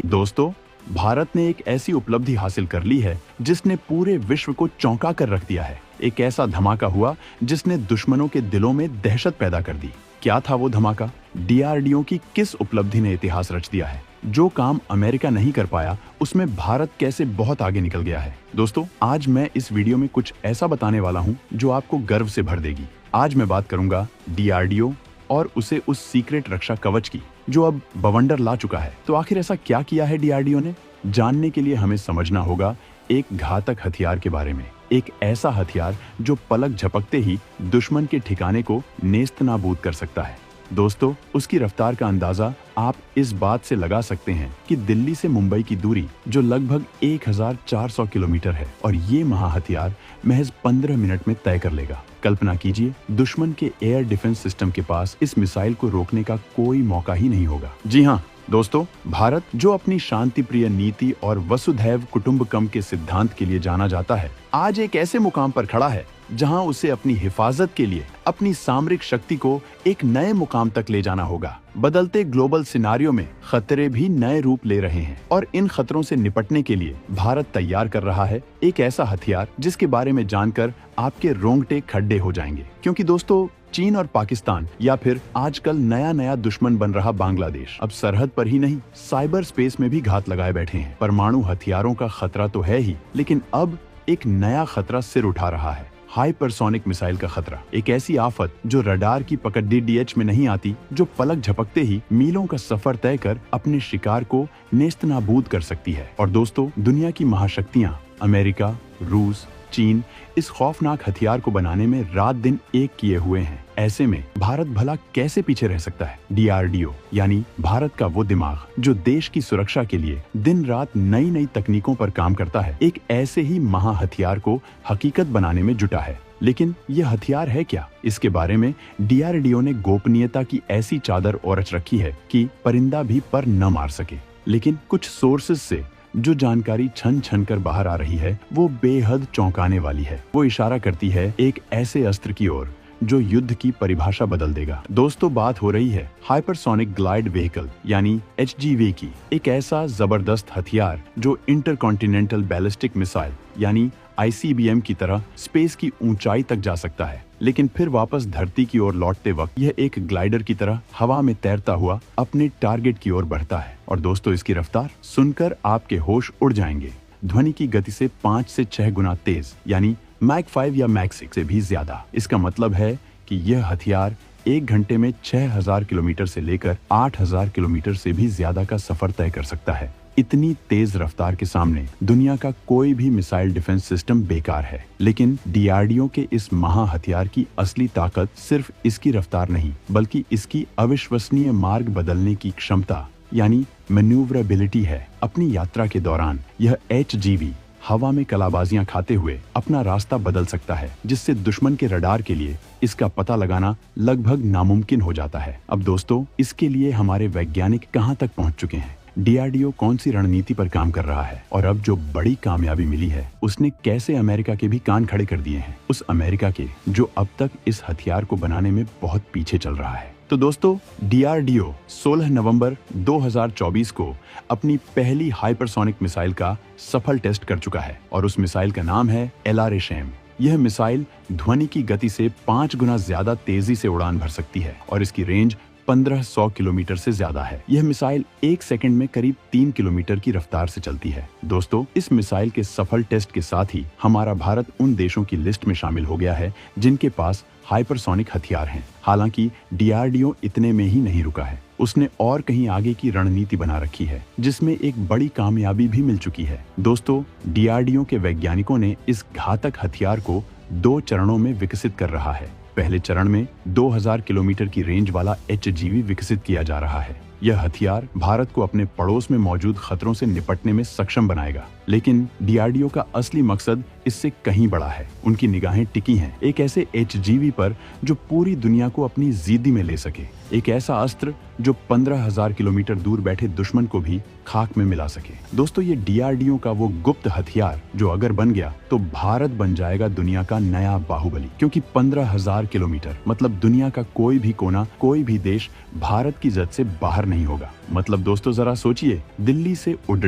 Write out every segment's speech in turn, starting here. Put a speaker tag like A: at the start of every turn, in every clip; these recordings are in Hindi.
A: दोस्तों, भारत ने एक ऐसी उपलब्धि हासिल कर ली है जिसने पूरे विश्व को चौंका कर रख दिया है। एक ऐसा धमाका हुआ जिसने दुश्मनों के दिलों में दहशत पैदा कर दी। क्या था वो धमाका? डीआरडीओ की किस उपलब्धि ने इतिहास रच दिया है? जो काम अमेरिका नहीं कर पाया, उसमें भारत कैसे बहुत आगे निकल गया है। दोस्तों, आज मैं इस वीडियो में कुछ ऐसा बताने वाला हूँ जो आपको गर्व से भर देगी। आज मैं बात करूंगा डीआरडीओ और उसे उस सीक्रेट रक्षा कवच की जो अब बवंडर ला चुका है। तो आखिर ऐसा क्या किया है डीआरडीओ ने? जानने के लिए हमें समझना होगा एक घातक हथियार के बारे में। एक ऐसा हथियार जो पलक झपकते ही दुश्मन के ठिकाने को नेस्तनाबूद कर सकता है। दोस्तों, उसकी रफ्तार का अंदाजा आप इस बात से लगा सकते हैं कि दिल्ली से मुंबई की दूरी जो लगभग 1400 किलोमीटर है और ये महाहथियार महज 15 मिनट में तय कर लेगा। कल्पना कीजिए, दुश्मन के एयर डिफेंस सिस्टम के पास इस मिसाइल को रोकने का कोई मौका ही नहीं होगा। जी हाँ दोस्तों, भारत जो अपनी शांति प्रिय नीति और वसुधैव कुटुंबकम के सिद्धांत के लिए जाना जाता है, आज एक ऐसे मुकाम पर खड़ा है जहां उसे अपनी हिफाजत के लिए अपनी सामरिक शक्ति को एक नए मुकाम तक ले जाना होगा। बदलते ग्लोबल सिनारियो में खतरे भी नए रूप ले रहे हैं और इन खतरों से निपटने के लिए भारत तैयार कर रहा है एक ऐसा हथियार जिसके बारे में जानकर आपके रोंगटे खड्डे हो जाएंगे। क्योंकि दोस्तों, चीन और पाकिस्तान या फिर आजकल नया दुश्मन बन रहा बांग्लादेश अब सरहद पर ही नहीं, साइबर स्पेस में भी घात लगाए बैठे हैं। परमाणु हथियारों का खतरा तो है ही, लेकिन अब एक नया खतरा सिर उठा रहा है, हाइपरसोनिक मिसाइल का खतरा। एक ऐसी आफत जो रडार की पकड़ डीडीएच में नहीं आती, जो पलक झपकते ही मीलों का सफर तय कर अपने शिकार को नेस्तनाबूद कर सकती है। और दोस्तों, दुनिया की महाशक्तियां अमेरिका, रूस, चीन इस खौफनाक हथियार को बनाने में रात दिन एक किए हुए हैं। ऐसे में भारत भला कैसे पीछे रह सकता है? डीआरडीओ यानी भारत का वो दिमाग जो देश की सुरक्षा के लिए दिन रात नई तकनीकों पर काम करता है, एक ऐसे ही महा हथियार को हकीकत बनाने में जुटा है। लेकिन यह हथियार है क्या? इसके बारे में डीआरडीओ ने गोपनीयता की ऐसी चादर ओढ़ रखी है कि परिंदा भी पर न मार सके। लेकिन कुछ सोर्सेज से जो जानकारी छन छन कर बाहर आ रही है वो बेहद चौंकाने वाली है। वो इशारा करती है एक ऐसे अस्त्र की ओर जो युद्ध की परिभाषा बदल देगा। दोस्तों, बात हो रही है हाइपरसोनिक ग्लाइड व्हीकल यानी एचजीवी की। एक ऐसा जबरदस्त हथियार जो इंटरकॉन्टिनेंटल बैलिस्टिक मिसाइल यानी आईसीबीएम की तरह स्पेस की ऊंचाई तक जा सकता है, लेकिन फिर वापस धरती की ओर लौटते वक्त यह एक ग्लाइडर की तरह हवा में तैरता हुआ अपने टारगेट की ओर बढ़ता है। और दोस्तों, इसकी रफ्तार सुनकर आपके होश उड़ जाएंगे। ध्वनि की गति से 5 से 6 गुना तेज, यानी मैक 5 या मैक 6 से भी ज्यादा। इसका मतलब है कि यह हथियार 1 घंटे में 6000 किलोमीटर से लेकर 8000 किलोमीटर से भी ज्यादा का सफर तय कर सकता है। इतनी तेज रफ्तार के सामने दुनिया का कोई भी मिसाइल डिफेंस सिस्टम बेकार है। लेकिन डीआरडीओ के इस महा हथियार की असली ताकत सिर्फ इसकी रफ्तार नहीं, बल्कि इसकी अविश्वसनीय मार्ग बदलने की क्षमता यानी मैन्यूवरेबिलिटी है। अपनी यात्रा के दौरान यह एचजीवी हवा में कलाबाजियां खाते हुए अपना रास्ता बदल सकता है, जिससे दुश्मन के रडार के लिए इसका पता लगाना लगभग नामुमकिन हो जाता है। अब दोस्तों, इसके लिए हमारे वैज्ञानिक कहां तक पहुंच चुके हैं? डीआरडीओ कौन सी रणनीति पर काम कर रहा है? और अब जो बड़ी कामयाबी मिली है, उसने कैसे अमेरिका के भी कान खड़े कर दिए हैं? उस अमेरिका के जो अब तक इस हथियार को बनाने में बहुत पीछे चल रहा है। तो दोस्तों, डीआरडीओ 16 नवंबर 2024 को अपनी पहली हाइपरसोनिक मिसाइल का सफल टेस्ट कर चुका है और उस मिसाइल का नाम है LRSAM। यह मिसाइल ध्वनि की गति से 5 गुना ज्यादा तेजी से उड़ान भर सकती है और इसकी रेंज 1500 किलोमीटर से ज्यादा है। यह मिसाइल 1 सेकंड में करीब 3 किलोमीटर की रफ्तार से चलती है। दोस्तों, इस मिसाइल के सफल टेस्ट के साथ ही हमारा भारत उन देशों की लिस्ट में शामिल हो गया है जिनके पास हाइपरसोनिक हथियार हैं। हालांकि डीआरडीओ इतने में ही नहीं रुका है, उसने और कहीं आगे की रणनीति बना रखी है जिसमें एक बड़ी कामयाबी भी मिल चुकी है। दोस्तों, डीआरडीओ के वैज्ञानिकों ने इस घातक हथियार को 2 चरणों में विकसित कर रहा है। पहले चरण में 2000 किलोमीटर की रेंज वाला एचजीवी विकसित किया जा रहा है। यह हथियार भारत को अपने पड़ोस में मौजूद खतरों से निपटने में सक्षम बनाएगा। लेकिन डीआरडीओ का असली मकसद इससे कहीं बड़ा है। उनकी निगाहें टिकी हैं एक ऐसे एचजीवी पर जो पूरी दुनिया को अपनी जीदी में ले सके, एक ऐसा अस्त्र जो 15,000 किलोमीटर दूर बैठे दुश्मन को भी खाक में मिला सके। दोस्तों, ये डीआरडीओ का वो गुप्त हथियार जो अगर बन गया तो भारत बन जाएगा दुनिया का नया बाहुबली, क्योंकि 15,000 किलोमीटर मतलब दुनिया का कोई भी कोना, कोई भी देश भारत की जद से बाहर नहीं होगा। मतलब दोस्तों जरा सोचिए, दिल्ली से उड़कर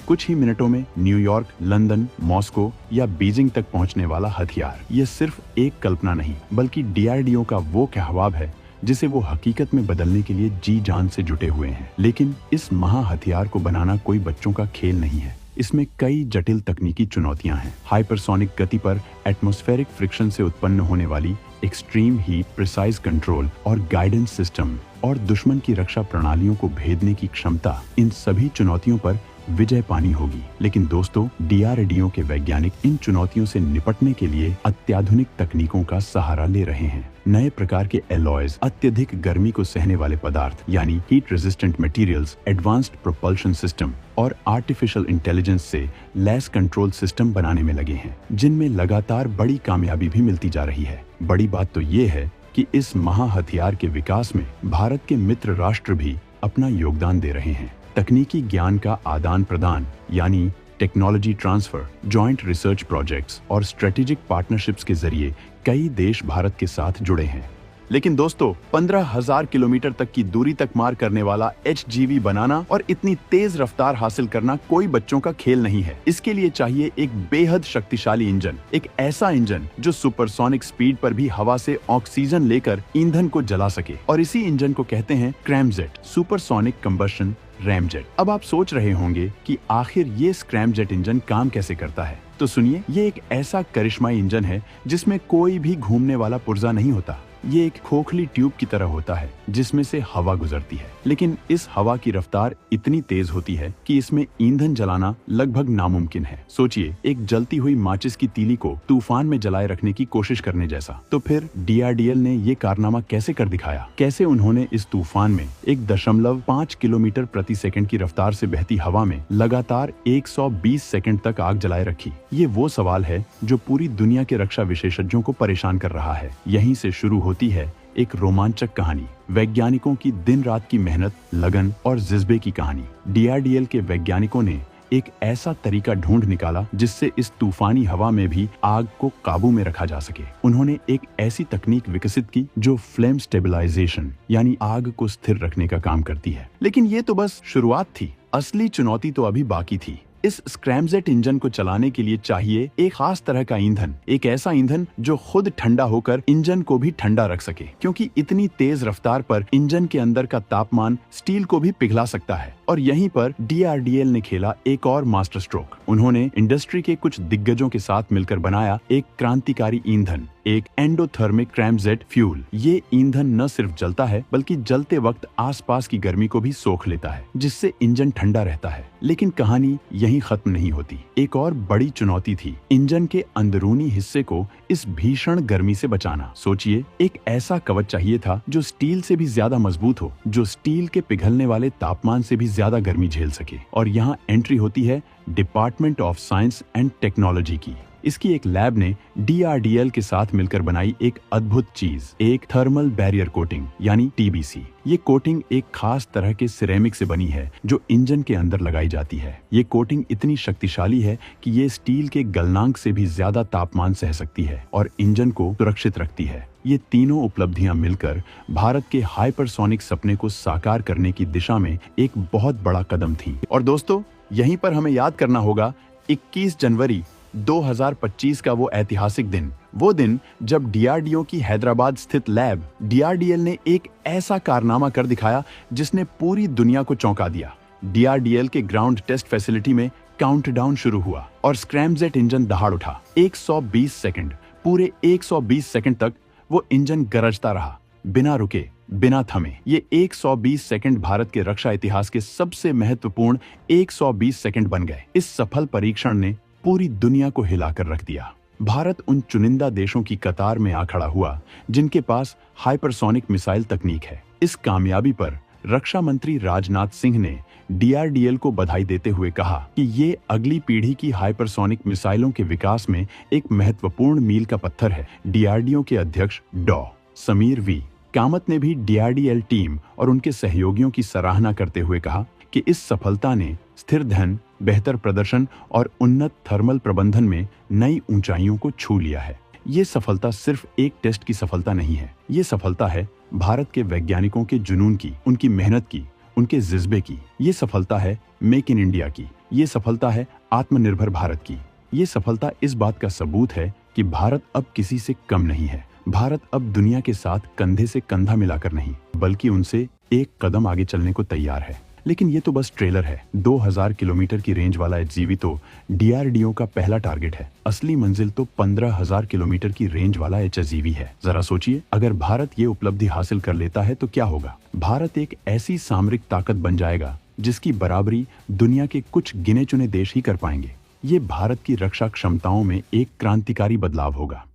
A: कुछ ही मिनटों में न्यूयॉर्क, लंदन, मॉस्को या बीजिंग तक पहुंचने वाला हथियार। ये सिर्फ एक कल्पना नहीं बल्कि डीआरडीओ का वो कहवाब है जिसे वो हकीकत में बदलने के लिए जी जान से जुटे हुए हैं। लेकिन इस महा हथियार को बनाना कोई बच्चों का खेल नहीं है। इसमें कई जटिल तकनीकी चुनौतियां हैं। हाइपरसोनिक गति पर एटमॉस्फेरिक फ्रिक्शन से उत्पन्न होने वाली एक्सट्रीम हीट, प्रिसाइज कंट्रोल और गाइडेंस सिस्टम और दुश्मन की रक्षा प्रणालियों को भेदने की क्षमता, इन सभी चुनौतियों पर विजय पानी होगी। लेकिन दोस्तों, डीआरडीओ के वैज्ञानिक इन चुनौतियों से निपटने के लिए अत्याधुनिक तकनीकों का सहारा ले रहे हैं। नए प्रकार के एलॉयज, अत्यधिक गर्मी को सहने वाले पदार्थ यानी heat resistant materials, advanced propulsion system और आर्टिफिशियल इंटेलिजेंस से लैस कंट्रोल सिस्टम बनाने में लगे हैं, जिनमें लगातार बड़ी कामयाबी भी मिलती जा रही है। बड़ी बात तो ये है कि इस महा हथियार के विकास में भारत के मित्र राष्ट्र भी अपना योगदान दे रहे हैं। तकनीकी ज्ञान का आदान प्रदान यानी technology transfer, joint research projects और स्ट्रेटेजिक पार्टनरशिप्स के जरिए कई देश भारत के साथ जुड़े हैं। लेकिन दोस्तों, 15,000 किलोमीटर तक की दूरी तक मार करने वाला HGV बनाना और इतनी तेज रफ्तार हासिल करना कोई बच्चों का खेल नहीं है। इसके लिए चाहिए एक बेहद शक्तिशाली इंजन, एक ऐसा इंजन जो सुपरसोनिक स्पीड पर भी हवा से ऑक्सीजन लेकर ईंधन को जला सके। और इसी इंजन को कहते हैं स्क्रैमजेट, सुपरसोनिक कंबशन रैमजेट। अब आप सोच रहे होंगे कि आखिर ये स्क्रैमजेट इंजन काम कैसे करता है। तो सुनिए, ये एक ऐसा करिश्माई इंजन है जिसमें कोई भी घूमने वाला पुर्जा नहीं होता। ये एक खोखली ट्यूब की तरह होता है जिसमें से हवा गुजरती है। लेकिन इस हवा की रफ्तार इतनी तेज होती है कि इसमें ईंधन जलाना लगभग नामुमकिन है। सोचिए, एक जलती हुई माचिस की तीली को तूफान में जलाए रखने की कोशिश करने जैसा। तो फिर डीआरडीएल ने ये कारनामा कैसे कर दिखाया? कैसे उन्होंने इस तूफान में 1.5 किलोमीटर प्रति सेकंड की रफ्तार से बहती हवा में लगातार 120 सेकंड तक आग जलाए रखी? ये वो सवाल है जो पूरी दुनिया के रक्षा विशेषज्ञों को परेशान कर रहा है। यहीं से शुरू होती है एक रोमांचक कहानी, वैज्ञानिकों की दिन रात की मेहनत, लगन और जज्बे की कहानी। डीआरडीएल के वैज्ञानिकों ने एक ऐसा तरीका ढूंढ निकाला जिससे इस तूफानी हवा में भी आग को काबू में रखा जा सके। उन्होंने एक ऐसी तकनीक विकसित की जो फ्लेम स्टेबलाइजेशन यानी आग को स्थिर रखने का काम करती है। लेकिन ये तो बस शुरुआत थी, असली चुनौती तो अभी बाकी थी। इस स्क्रैमजेट इंजन को चलाने के लिए चाहिए एक खास तरह का ईंधन, एक ऐसा ईंधन जो खुद ठंडा होकर इंजन को भी ठंडा रख सके, क्योंकि इतनी तेज रफ्तार पर इंजन के अंदर का तापमान स्टील को भी पिघला सकता है। और यहीं पर डीआरडीएल ने खेला एक और मास्टर स्ट्रोक। उन्होंने इंडस्ट्री के कुछ दिग्गजों के साथ मिलकर बनाया एक क्रांतिकारी ईंधन, एक एंडोथर्मिक स्क्रैमजेट फ्यूल। ये ईंधन न सिर्फ जलता है बल्कि जलते वक्त आसपास की गर्मी को भी सोख लेता है, जिससे इंजन ठंडा रहता है। लेकिन कहानी यहीं खत्म नहीं होती। एक और बड़ी चुनौती थी इंजन के अंदरूनी हिस्से को इस भीषण गर्मी से बचाना। सोचिए, एक ऐसा कवच चाहिए था जो स्टील से भी ज्यादा मजबूत हो, जो स्टील के पिघलने वाले तापमान से भी ज्यादा गर्मी झेल सके। और यहाँ एंट्री होती है department of science and technology की। इसकी एक लैब ने डीआरडीएल के साथ मिलकर बनाई एक अद्भुत चीज, एक थर्मल बैरियर कोटिंग यानी टीबीसी। ये कोटिंग एक खास तरह के सिरेमिक से बनी है जो इंजन के अंदर लगाई जाती है। ये कोटिंग इतनी शक्तिशाली है कि ये स्टील के गलनांक से भी ज्यादा तापमान सह सकती है और इंजन को सुरक्षित रखती है। ये तीनों उपलब्धियां मिलकर भारत के हाइपरसोनिक सपने को साकार करने की दिशा में एक बहुत बड़ा कदम थी। और दोस्तों, यहीं पर हमें याद करना होगा 21 जनवरी 2025 का वो ऐतिहासिक दिन, वो दिन जब डीआरडीओ की हैदराबाद स्थित लैब डीआरडीएल ने एक ऐसा कारनामा कर दिखाया जिसने पूरी दुनिया को चौंका दिया। डीआरडीएल के ग्राउंड टेस्ट फैसिलिटी में काउंटडाउन शुरू हुआ और स्क्रैमजेट इंजन दहाड़ उठा। 120 सेकंड, पूरे 120 सेकंड तक वो इंजन गरजता रहा, बिना रुके, बिना थमे। ये 120 सेकंड भारत के रक्षा इतिहास के सबसे महत्वपूर्ण 120 सेकंड बन गए। इस सफल परीक्षण ने पूरी दुनिया को हिलाकर रख दिया। भारत उन चुनिंदा देशों की कतार में आ खड़ा हुआ जिनके पास हाइपरसोनिक मिसाइल तकनीक है। इस कामयाबी पर रक्षा मंत्री राजनाथ सिंह ने डीआरडीएल को बधाई देते हुए कहा कि ये अगली पीढ़ी की हाइपरसोनिक मिसाइलों के विकास में एक महत्वपूर्ण मील का पत्थर है। डीआरडीओ के अध्यक्ष डॉ. समीर वी. कामत ने भी डीआरडीएल टीम और उनके सहयोगियों की सराहना करते हुए कहा कि इस सफलता ने स्थिर धन, बेहतर प्रदर्शन और उन्नत थर्मल प्रबंधन में नई ऊंचाइयों को छू लिया है। ये सफलता सिर्फ एक टेस्ट की सफलता नहीं है, ये सफलता है भारत के वैज्ञानिकों के जुनून की, उनकी मेहनत की उनके जिज्बे की। ये सफलता है मेक इन इंडिया की। ये सफलता है आत्मनिर्भर भारत की। ये सफलता इस बात का सबूत है कि भारत अब किसी से कम नहीं है। भारत अब दुनिया के साथ कंधे से कंधा मिलाकर नहीं, बल्कि उनसे एक कदम आगे चलने को तैयार है। लेकिन ये तो बस ट्रेलर है। 2000 किलोमीटर की रेंज वाला एचजीवी तो डीआरडीओ का पहला टारगेट है। असली मंजिल तो 15,000 किलोमीटर की रेंज वाला एचजीवी है। जरा सोचिए, अगर भारत ये उपलब्धि हासिल कर लेता है तो क्या होगा। भारत एक ऐसी सामरिक ताकत बन जाएगा जिसकी बराबरी दुनिया के कुछ गिने चुने देश ही कर पाएंगे। ये भारत की रक्षा क्षमताओं में एक क्रांतिकारी बदलाव होगा।